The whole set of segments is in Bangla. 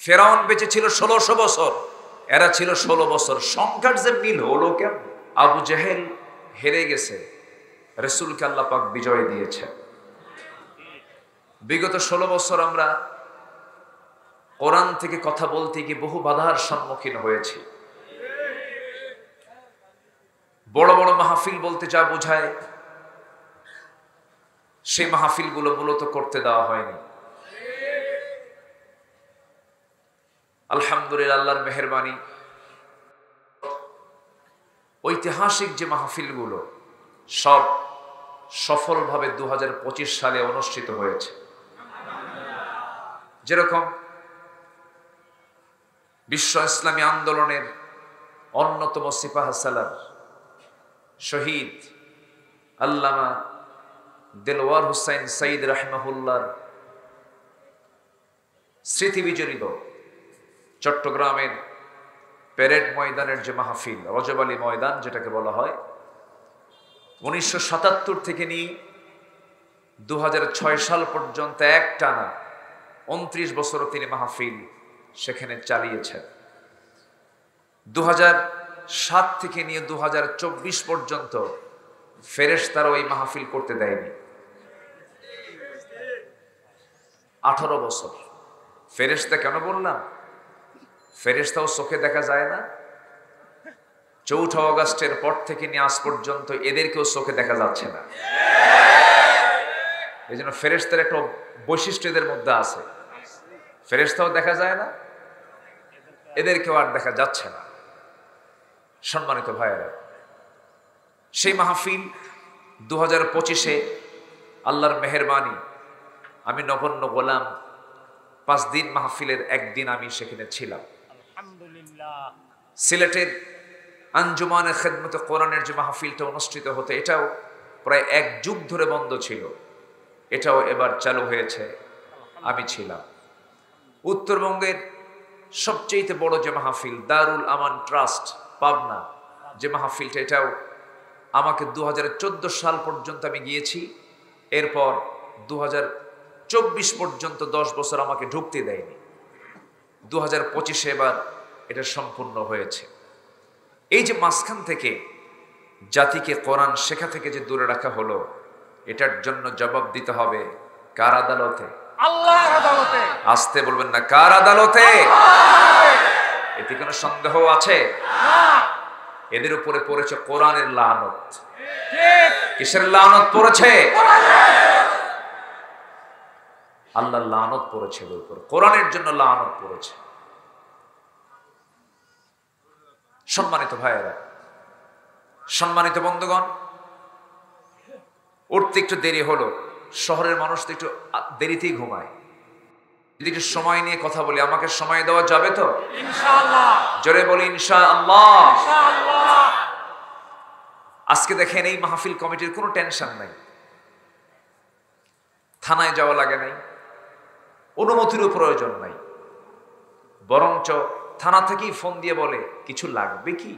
ফেরাউন বেঁচে ছিল ১৬০০ বছর, এরা ছিল ১৬ বছর। সংখ্যার যে মিল হলো কেমন? আবু জেহেল হেরে গেছে, রাসূলকে আল্লাহ পাক বিজয় দিয়েছে। বিগত ১৬ বছর আমরা কোরআন থেকে কথা বলতে গিয়ে বহু বাধার সম্মুখীন হয়েছি। বড় বড় মাহফিল বলতে যা বোঝায়, সেই মাহফিলগুলো মূলত করতে দেওয়া হয়নি। আলহামদুলিল্লাহ, আল্লাহর মেহেরবানি, ঐতিহাসিক যে মাহফিলগুলো সব সফলভাবে ২০২৫ সালে অনুষ্ঠিত হয়েছে। যেরকম বিশ্ব ইসলামী আন্দোলনের অন্যতম সিপাহসালার শহীদ আল্লামা দেলওয়ার হুসাইন সাইদ রাহিমাহুল্লাহর স্মৃতি বিজড়িত চট্টগ্রামের প্যারেড ময়দানের যে মাহফিল, রজব আলী ময়দান যেটাকে বলা হয়, ১৯৭৭ থেকে নিয়ে ২০০৬ সাল পর্যন্ত একটানা ২৯ বছরও তিনি মাহফিল সেখানে চালিয়েছেন। ২০০৭ থেকে নিয়ে ২০২৪ পর্যন্ত ফেরেশতারা ওই মাহফিল করতে দেয়নি। ১৮ বছর। ফেরেশতা কেন বললাম? ফেরেশতাও চোখে দেখা যায় না। ৪ঠা অগাস্টের পর থেকে নিয়ে আজ পর্যন্ত এদেরকেও চোখে দেখা যাচ্ছে না। এই জন্য ফেরেশতার একটা বৈশিষ্ট্য এদের মধ্যে আছে, ফেরেশতাও দেখা যায় না, এদেরকেও আর দেখা যাচ্ছে না। সম্মানিত ভাইয়েরা, সেই মাহফিল ২০২৫-এ আল্লাহর মেহেরবানি, আমি নগণ্য গোলাম, 5 দিন মাহফিলের একদিন আমি সেখানে ছিলাম। সিলেটের আঞ্জুমানে খেদমতে কোরআনের যে মাহফিলটা অনুষ্ঠিত হতো, এটাও প্রায় 1 যুগ ধরে বন্ধ ছিল, এটাও এবার চালু হয়েছে, আমি ছিলাম। উত্তরবঙ্গের সবচেয়ে বড় যে মাহফিল দারুল আমান ট্রাস্ট পাবনা, যে মাহফিলটা, এটাও আমাকে ২০১৪ সাল পর্যন্ত আমি গিয়েছি, এরপর ২০২৪ পর্যন্ত 10 বছর আমাকে ঢুকতে দেয়নি। ২০২৫-এ এবার এটা সম্পূর্ণ হয়েছে। এই যে মাঝখান থেকে জাতিকে কোরআন শেখা থেকে যে দূরে রাখা হলো, এটার জন্য জবাব দিতে হবে কার আদালতে? আল্লাহর আদালতে। আসতে বলবেন না, কার আদালতে? এতে কোনো সন্দেহ আছে? এদের উপরে পড়েছে কোরআনের লানত। কিসের লানত পড়েছে? আল্লাহর লানত পড়েছে এদের উপর, কোরআনের জন্য লানত পড়েছে। সম্মানিত ভাইয়েরা, সম্মানিত বন্ধুগণ, উঠতে একটু দেরি হলো। শহরের মানুষ তো একটু দেরিতেই ঘুমায়। যদি একটু সময় নিয়ে কথা বলি, আমাকে সময় দেওয়া যাবে তো? ইনশাআল্লাহ। জোরে বলি ইনশাআল্লাহ। আজকে দেখেন, এই মাহফিল কমিটির কোনো টেনশন নাই, থানায় যাওয়া লাগে নাই, অনুমতিরও প্রয়োজন নাই, বরঞ্চ থানা থেকেই ফোন দিয়ে বলে কিছু লাগবে কি?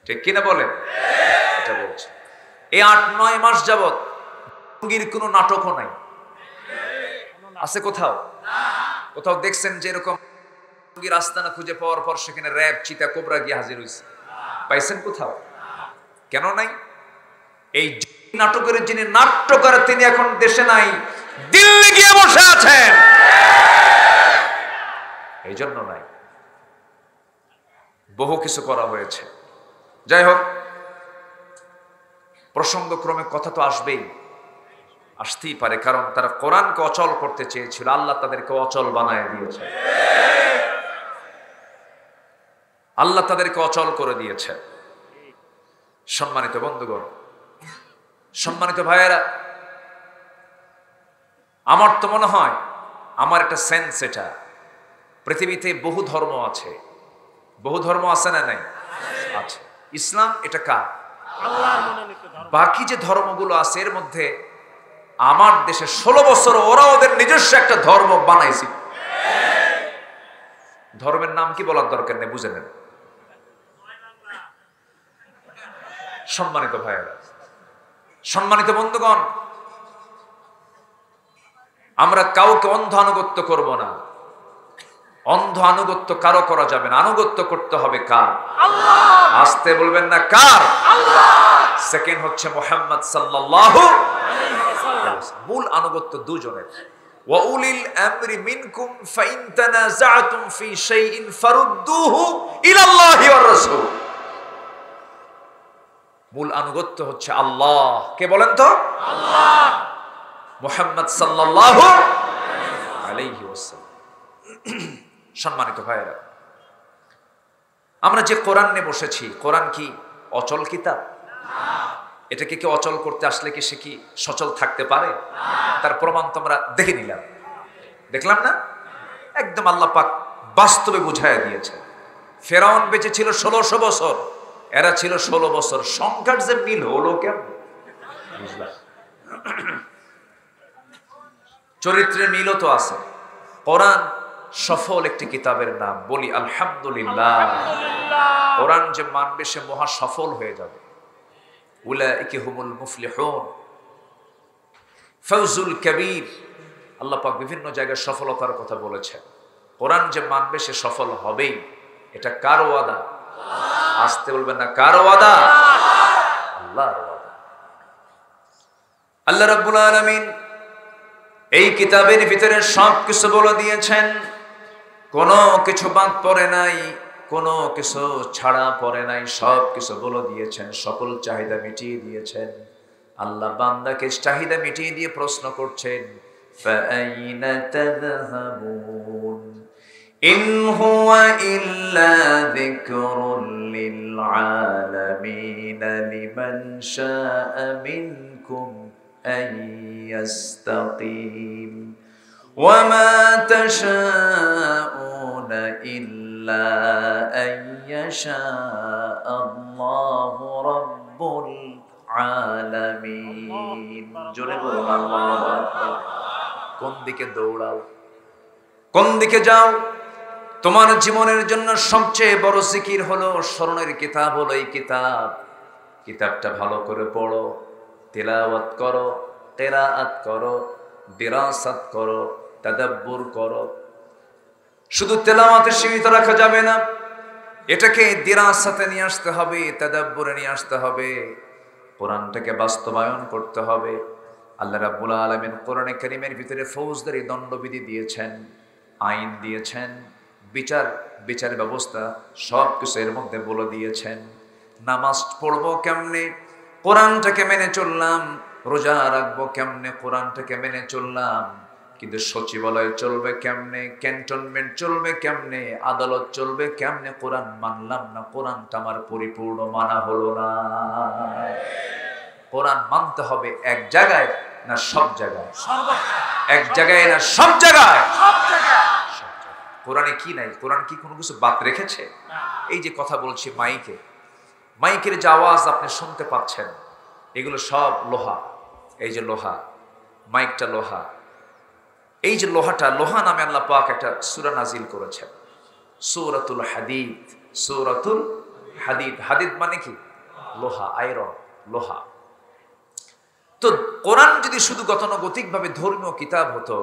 ঠিক কিনা বলেন? এটা বলছে। এই ৮-৯ মাস যাবৎ টঙ্গীর কোনো নাটকও নাই। আছে কোথাও? কোথাও দেখছেন যে এরকম টঙ্গীর আস্তানা খুঁজে পাওয়ার পর সেখানে র্যাব, চিতা, কোবরা গিয়ে হাজির হয়েছে? পাইছেন কোথাও? কেন নাই? এই নাটকের যিনি নাট্যকার, তিনি এখন দেশে নাই, দিল্লি গিয়ে বসে আছেন, এই জন্য নাই। বহু কিছু করা হয়েছে। যাই হোক, প্রসঙ্গক্রমে কথা তো আসবেই, আসতেই পারে, কারণ তারা কোরআনকে অচল করতে চেয়েছিল, আল্লাহ তাদেরকে অচল বানায় দিয়েছে। আল্লাহ তাদেরকে অচল করে দিয়েছে। সম্মানিত বন্ধুগণ, সম্মানিত ভাইয়েরা, আমার তো মনে হয়, আমার একটা সেন্স, এটা পৃথিবীতে বহু ধর্ম আছে। বহু ধর্ম আছে না নাই? আছে। ইসলাম এটা কার? আল্লাহর মনোনীত ধর্ম। বাকি যে ধর্মগুলো আছে, এর মধ্যে আমার দেশে 16 বছর ওরা ওদের নিজস্ব একটা ধর্ম বানাইছে। ধর্মের নাম কি বলার দরকার নেই, বুঝে নেন। সম্মানিত ভাইয়েরা, সম্মানিত বন্ধুগণ, আমরা কাউকে অন্ধ আনুগত্য করব না। অন্ধ আনুগত্য কারো করা যাবে না, আনুগত্য করতে হবে কার? আল্লাহ। আসতে বলবেন না, কার? আল্লাহ। সেকেন্ড হচ্ছে মুহাম্মদ সাল্লাল্লাহু আলাইহি ওয়াসাল্লাম। মূল আনুগত্য দুজনের। ওয়া উলিল আমরি মিনকুম ফাইন তানাযাতুম ফি শাইইন ফারুদ্দুহু ইলাল্লাহি ওয়ার রাসূল। মূল আনুগত্য হচ্ছে আল্লাহ। কে বলেন তো? আল্লাহ। মুহাম্মদ সাল্লাল্লাহু আলাইহি ওয়াসাল্লাম। সম্মানিত ভাইরা, আমরা যে কোরআন নিয়ে বসেছি, কোরআন কি অচল কিতাব? এটাকে কি অচল করতে আসলে কি সে কি সচল থাকতে পারে? তার প্রমাণ তো আমরা দেখে নিলাম, দেখলাম না? একদম আল্লাহ পাক বাস্তবে বুঝাইয়া দিয়েছে। ফেরাউন বেঁচে ছিল 1600 বছর, এরা ছিল 16 বছর। সংখ্যার যে মিল হলো কেমন বুঝলাম? চরিত্রের মিলও তো আছে। কোরআন সফল একটি কিতাবের নাম, বলি আলহামদুলিল্লাহ। কোরআন যে মানবে সে মহা সফল হয়ে যাবে। উলাইকা হুমুল মুফলিহুন, ফাউজুল কবীর। আল্লাহ পাক বিভিন্ন জায়গায় সফলতার কথা বলেছেন। কোরআন যে মানবে সে সফল হবেই। এটা কার ওয়াদা? আসতে বলবেন না, কার ওয়াদা? আল্লাহর ওয়াদা। আল্লাহ রাব্বুল আলামিন এই কিতাবের ভিতরে সব কিছু বলে দিয়েছেন, কোনো কিছু বাদ পড়ে নাই, কোনো কিছু ছাড়া পড়ে নাই, সব কিছু বলে দিয়েছেন, সকল চাহিদা মিটিয়ে দিয়েছেন। আল্লাহ বান্দাকে চাহিদা মিটিয়ে দিয়ে প্রশ্ন করছেন, ফাআইনা তাযহাবুন ইন হুয়া ইল্লা যিকরুল লিল আলামিন লিমান শাআ মিনকুম আন ইয়াস্তাকিম ওয়া মা তাশাউনা ইল্লা আন ইয়াশা আল্লাহু রাব্বুল আলামিন। জোরে বলুন আল্লাহু আকবার। কোন দিকে দৌড়াও, কোন দিকে যাও? তোমার জীবনের জন্য সবচেয়ে বড় জিকির হলো, স্মরণের কিতাব হলো এই কিতাব। কিতাবটা ভালো করে পড়ো, তিলাওয়াত করো, কিরাআত করো, দিরাসাত করো, তাদাব্বুর করো। শুধু তেলাওয়াতে সীমিত রাখা যাবে না, এটাকে দিরাসাতে নিয়ে আসতে হবে, তাদাব্বুরে নিয়ে আসতে হবে, কোরআনটাকে বাস্তবায়ন করতে হবে। আল্লাহ রাব্বুল আলামিন কোরআনে কারীমের ভিতরে ফৌজদারি দণ্ডবিধি দিয়েছেন, আইন দিয়েছেন, বিচার ব্যবস্থা সব কিছু এর মধ্যে বলে দিয়েছেন। নামাজ পড়বো কেমনে? কোরআনটাকে মেনে চললাম। রোজা রাখবো কেমনে? কোরআনটাকে মেনে চললাম। কিন্তু সচিবালয় চলবে কেমনে? ক্যান্টনমেন্ট চলবে কেমনে? আদালত চলবে কেমনে? কোরআন মানলাম না, কোরআনটা আমার পরিপূর্ণ মানা হলো না। কোরআন মানতে হবে এক জায়গায় না সব জায়গায়? এক জায়গায় না সব জায়গায়? কোরআনে কি নাই? কোরআন কি কোনো কিছু বাদ রেখেছে? এই যে কথা বলছি মাইকের যে আওয়াজ আপনি শুনতে পাচ্ছেন, এগুলো সব লোহা। এই যে লোহা, মাইকটা লোহা। এই যে লোহাটা, লোহা নামে আল্লাহ পাক একটা সূরা নাজিল করেছেন, সূরাতুল হাদিদ। সূরাতুল হাদিদ, হাদিদ মানে কি? লোহা, আয়রন, লোহা। তো কোরআন যদি শুধু গতানুগতিকভাবে ধর্মীয় কিতাব হতো,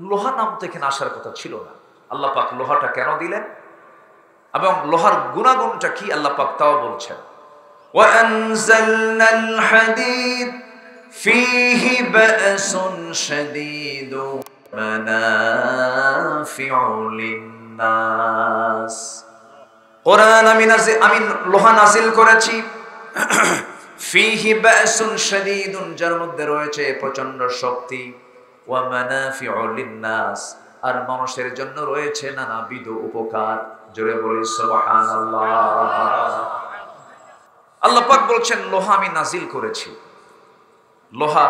লোহা নাম তো এখানে আসার কথা ছিল না। আল্লাহ পাক লোহাটা কেন দিলেন এবং লোহার গুণাগুণটা কি আল্লাহ পাক তাও বলছেন। ওয়া আনজালনাল হাদিদ ফীহি বা'সুন শাদীদু মানাফিউ লিন-নাস। কোরআন আমি লোহা নাজিল করেছি, ফীহি বা'সুন শাদীদুন, যার মধ্যে রয়েছে প্রচন্ড শক্তি, ওয়া মানাফিউ লিন-নাস, আর মানুষের জন্য রয়েছে নানাবিধ উপকার। জোরে বলি সুবহানাল্লাহ। আল্লাহ পাক বলছেন লোহা আমি নাজিল করেছি। লোহা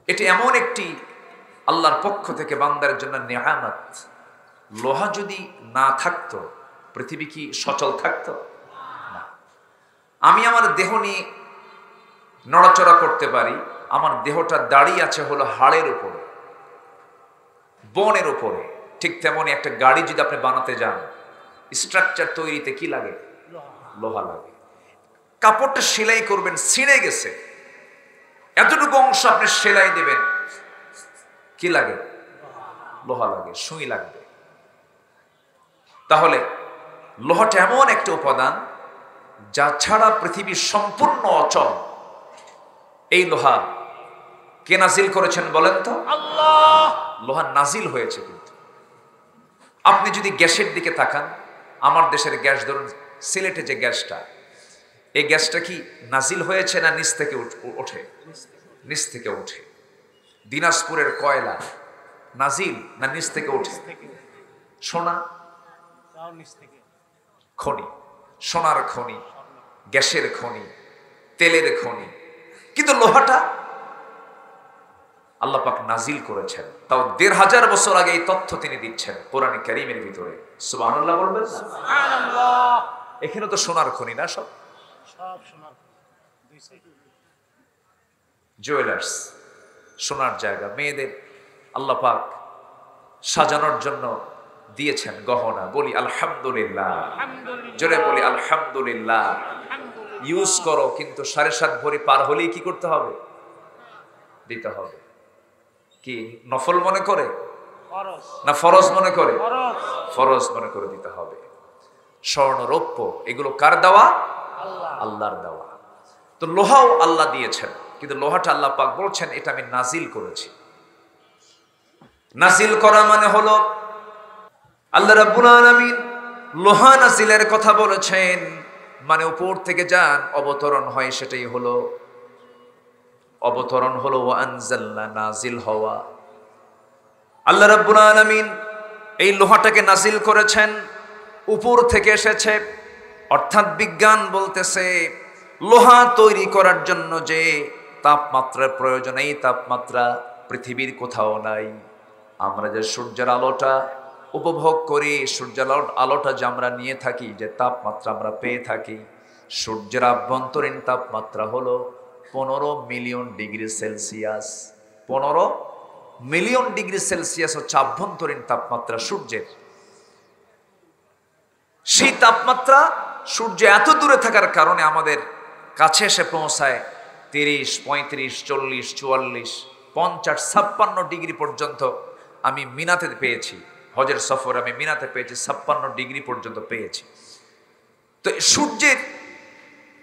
এটি এমন একটি আল্লাহর পক্ষ থেকে বান্দার জন্য নিয়ামত। লোহা যদি না থাকতো পৃথিবী কি সচল থাকতো? না। আমি আমার দেহ নিয়ে নড়াচড়া করতে পারি, আমার দেহটা দাঁড়িয়ে আছে হলো হাড়ের উপরে, বনের উপরে। ঠিক তেমনই একটা গাড়ি যদি আপনি বানাতে যান, স্ট্রাকচার তৈরিতে কি লাগে? লোহা লাগে। কাপড়টা সেলাই করবেন, ছিঁড়ে গেছে, এতটুকু অংশ আপনি সেলাই দেবেন, কি লাগে? লোহা লাগে, সুই লাগবে। তাহলে লোহাটা এমন একটা উপাদান যা ছাড়া পৃথিবী সম্পূর্ণ অচল। এই লোহা কে নাজিল করেছেন বলেন তো? আল্লাহ। লোহা নাজিল হয়েছে। কিন্তু আপনি যদি গ্যাসের দিকে তাকান, আমার দেশের গ্যাস ধরুন, সিলেটে যে গ্যাসটা, এই গ্যাসটা কি নাজিল হয়েছে না নিচ থেকে ওঠে? নিচ থেকে ওঠে। দিনাজপুরের কয়লা নাজিল না নিচ থেকে ওঠে? সোনা খনি, সোনার খনি, গ্যাসের খনি, তেলের খনি, কিন্তু লোহাটা আল্লাহ পাক নাজিল করেছেন। তাও ১৫০০ বছর আগে এই তথ্য তিনি দিচ্ছেন কোরআনে কারীমের ভিতরে। সুবহানাল্লাহ বলবেন না? সুবহানাল্লাহ। এখানে তো সোনার খনি না, সব সোনার দুই সাইড। জুয়েলার্স, সোনার জায়গা। মেয়েদের আল্লাহ পাক সাজানোর জন্য দিয়েছেন গহনা। বলি আলহামদুলিল্লাহ, জোরে বলি আলহামদুলিল্লাহ। ইউজ করো, কিন্তু 7.5 ভরি পার হলেই কি করতে হবে? দিতে হবে। কি নফল মনে করে না ফরজ মনে করে? ফরজ মনে করে দিতে হবে। স্বর্ণ রৌপ্য এগুলো কার দেওয়া? আল্লাহর দেওয়া। তো লোহাও আল্লাহ দিয়েছেন, কিন্তু লোহাটা আল্লাহ পাক বলছেন এটা আমি নাজিল করেছি। নাজিল করা মানে হলো আল্লাহ রাব্বুল আলামিন লোহা নাজিলের কথা বলেছেন, মানে উপর থেকে যান অবতরণ হয়, সেটাই হলো অবতরণ। হলো ওয়া আনজালনা, নাজিল হওয়া। আল্লাহ রাব্বুল আলামিন এই লোহাটাকে নাজিল করেছেন, উপর থেকে এসেছে। অর্থাৎ বিজ্ঞান বলতেছে লোহা তৈরি করার জন্য যে তাপমাত্রার প্রয়োজন, এই তাপমাত্রা পৃথিবীর কোথাও নাই। আমরা যে সূর্যের আলোটা উপভোগ করি, সূর্যের আলোটা যে আমরা নিয়ে থাকি, যে তাপমাত্রা আমরা পেয়ে থাকি, সূর্যের আভ্যন্তরীণ তাপমাত্রা হলো 15 million degree Celsius. 15 million degree Celsius হচ্ছে আভ্যন্তরীণ তাপমাত্রা সূর্যের। সেই তাপমাত্রা সূর্য এত দূরে থাকার কারণে আমাদের কাছে এসে পৌঁছায় 30, 35, 40, 44, 50, 56 ডিগ্রি পর্যন্ত। আমি মিনাতে পেয়েছি, হজের সফর আমি মিনাতে পেয়েছি, 56 ডিগ্রি পর্যন্ত পেয়েছি। তো সূর্যের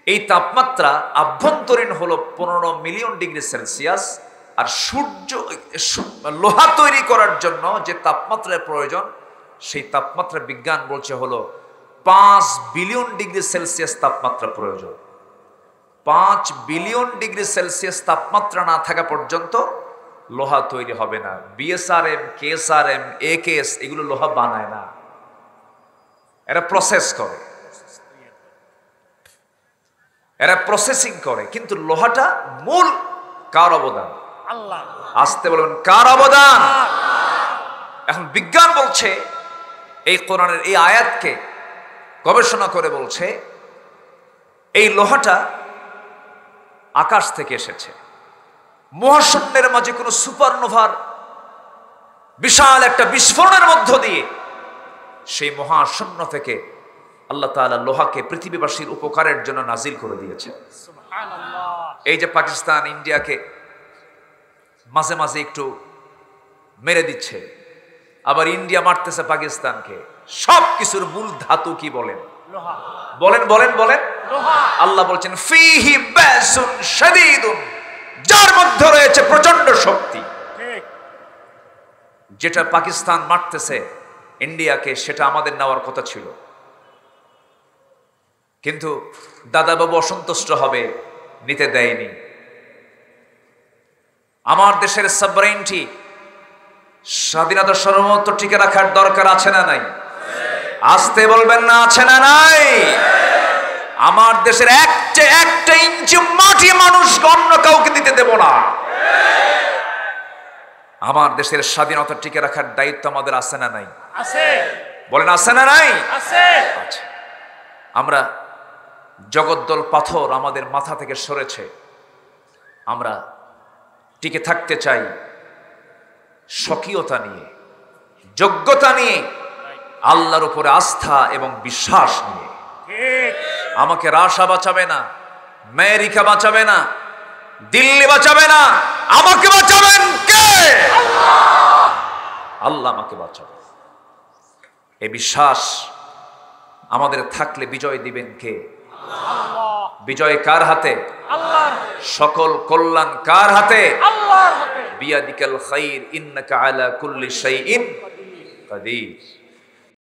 এই তাপমাত্রা আভ্যন্তরীণ হলো 15 মিলিয়ন ডিগ্রি সেলসিয়াস। আর সূর্য লোহা তৈরি করার জন্য যে তাপমাত্রার প্রয়োজন, সেই তাপমাত্রা বিজ্ঞান বলছে হলো 5 বিলিয়ন ডিগ্রি সেলসিয়াস তাপমাত্রা প্রয়োজন। 5 বিলিয়ন ডিগ্রি সেলসিয়াস তাপমাত্রা না থাকা পর্যন্ত লোহা তৈরি হবে না। বিএসআরএম, কেএসআরএম, একেএস এগুলো লোহা বানায় না, এরা প্রসেস করে, এরা প্রসেসিং করে। কিন্তু লোহাটা মূল কার অবদান? আল্লাহ। আসতে বলবেন কার অবদান? এখন বিজ্ঞান বলছে, এই কোরআনের এই আয়াতকে গবেষণা করে বলছে এই লোহাটা আকাশ থেকে এসেছে। মহাশূন্যের মাঝে কোনো সুপারনোভার বিশাল একটা বিস্ফোরণের মধ্য দিয়ে সেই মহাশূন্য থেকে আল্লাহ তাআলা লোহাকে পৃথিবীবাসীর উপকারের জন্য নাজিল করে দিয়েছে। সুবহানাল্লাহ। এই যে পাকিস্তান ইন্ডিয়াকে মাঝে মাঝে একটু মেরে দিচ্ছে, আবার ইন্ডিয়া মারতেছে পাকিস্তানকে, সব কিছুর মূল ধাতু কি বলেন? লোহা। বলেন বলেন বলেন। লোহা। আল্লাহ বলছেন ফীহি বাসুন শাদীদুন, যার মধ্যে রয়েছে প্রচন্ড শক্তি। ঠিক। যেটা পাকিস্তান মারতেছে ইন্ডিয়াকে, সেটা আমাদের নেওয়ার কথা ছিল, কিন্তু দাদা বাবু অসন্তুষ্ট হবে, নিতে দেয়নি। আমার দেশের সাবমেরিনটি স্বাধীনতা সার্বভৌমত্ব টিকে রাখার দরকার আছে না নাই? আসতে বলবেন না, আছে না নাই? আমার দেশের একটা ইঞ্চি মাটি মানুষ অন্য কাউকে দিতে দেব না। আমার দেশের স্বাধীনতা টিকে রাখার দায়িত্ব আমাদের আছে না নাই? আছে। বলেন আছে না নাই? আছে। আচ্ছা, আমরা জগদ্দল পাথর আমাদের মাথা থেকে সরেছে, আমরা টিকে থাকতে চাই স্বকীয়তা নিয়ে, যোগ্যতা নিয়ে, আল্লাহর উপরে আস্থা এবং বিশ্বাস নিয়ে। আমাকে রাশা বাঁচাবে না, আমেরিকা বাঁচাবে না, দিল্লি বাঁচাবে না, আমাকে বাঁচাবেন কে? আল্লাহ আমাকে বাঁচাবে। এই বিশ্বাস আমাদের থাকলে বিজয় দিবেন কে? আল্লাহ বিজয় কার হাতে? আল্লাহর সকল কল্যাণ কার হাতে? আল্লাহর হাতে। বিয়াদিকাল খাইর ইন্নাকা আলা কুল্লি শাইইন কাদির।